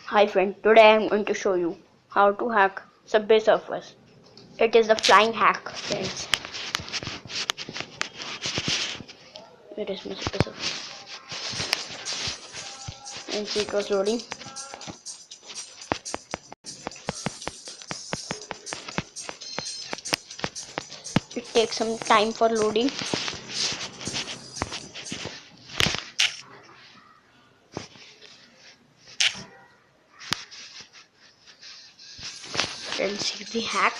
Hi friend, today I am going to show you how to hack Subway Surfers. It is the flying hack, friends. Where is my Subway Surfer? And see, it was loading. It takes some time for loading. Let's see the hack.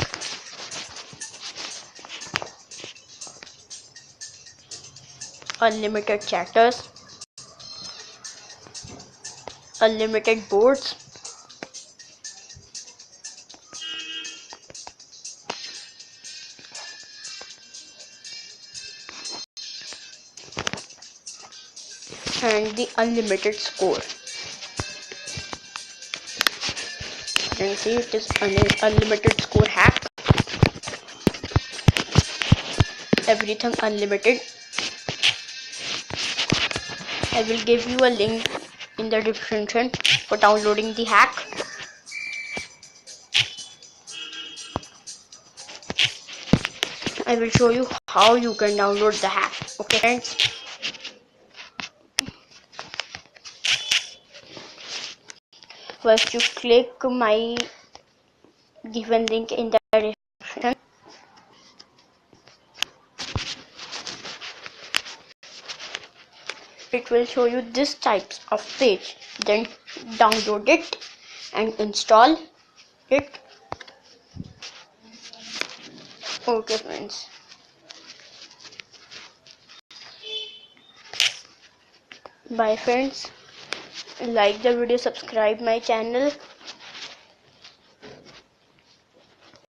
Unlimited chatters, unlimited boards, and the unlimited score. You can see it is unlimited score hack. Everything unlimited. I will give you a link in the description for downloading the hack. I will show you how you can download the hack. Okay friends. First you click my given link in the description. It will show you this types of page. Then download it and install it. Okay friends. Bye friends. Like the video, subscribe my channel.